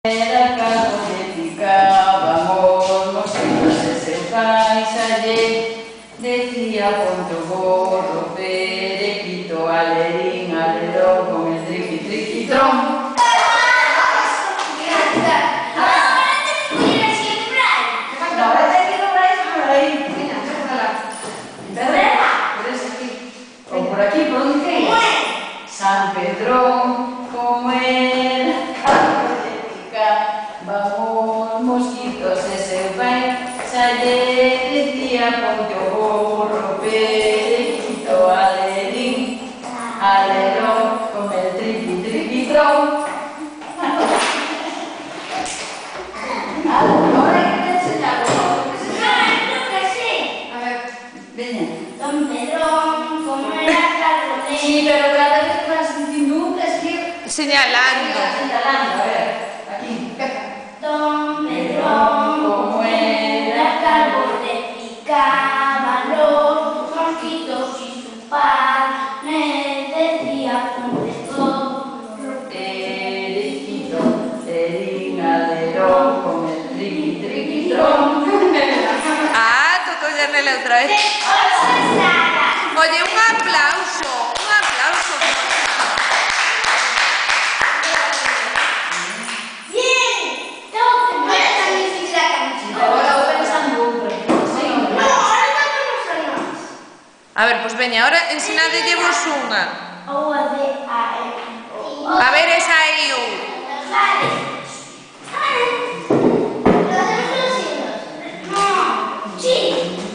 Era carro que picábamos, mosquitos de seu paisalle, decía ponto gorro, perequito, alerín, alerón, con el triqui, triquitrón. Por aquí, ¿por dónde quieres? San Pedrón, como era carro de picábamos, mosquitos de seu paisalle, decía ponte o gorro, perequito, alerín, alerón, con el triqui, triquitrón. Ahora hay que enseñar algo. A ver, ven. Don Pedrón, como era carro de... Sí, pero cada vez que vas diciendo es que... Señalando. Señalando, a ver, aquí. Don Pedrón, como era carro de picaban los mosquitos y su par me decía ponte gorro. Perequito, alerín, alerón, con el triqui, triquitrón. Ah, tocó ya nela outra vez. Oye, un aplauso, un aplauso. Bien, tengo que estar difícil la canción. Ahora voy pensando un poquito. No, ahora no nos más. A ver, pues veña, ahora ensinadellevos unha. O a de a e. A ver, esa aí un. Vale. ¿Lo hacemos los signos? No. Sí.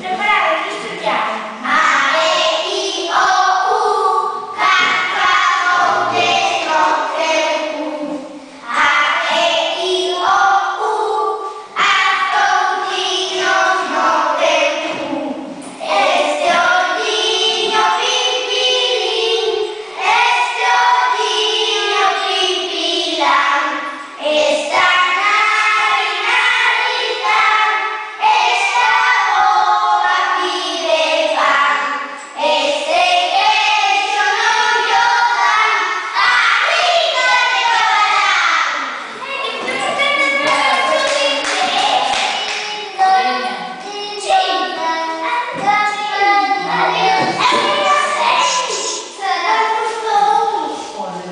Preparado, listo ya. A, E, I, O, U. Cacao, destroce, U. A, E, I, O, U. Astrontinos, no te U. Este ordiño, pipilín. Este ordiño, pipilán. Esta nariz, narizán. Esta boca pide pan. Este queso no lo dan. ¡Arriba de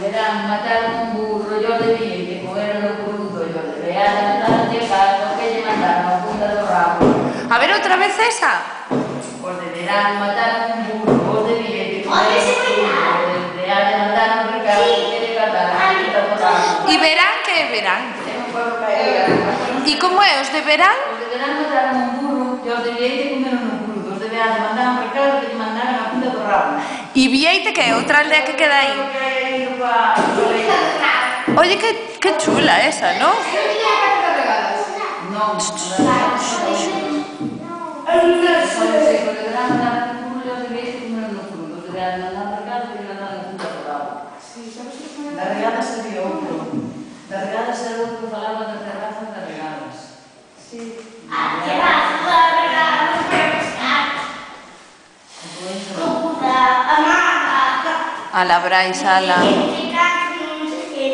Deberán matar un burro, yo le vi que comerlo crudo, yo debería andar llegando que lle mandaron a punta do rabo. A ver, outra vez esa. Os deberán matar un burro, os debí que comerlo crudo, debería mandar un recado que lle mandaron a punta do rabo. E verán que verán. Ten un pueblo caído. E como é os de verán? Os deberán matar un burro, yo os debí que comerlo crudo, os deberán mandar un recado que lle mandaron a punta do rabo. E Vieite que é outra aldea que queda aí. Oye, que chula esa, ¿no? No, da regada sería outro. Da regada sería outro que falaba das terrazas das regadas. Sí. A la Brais, a la... No sé qué.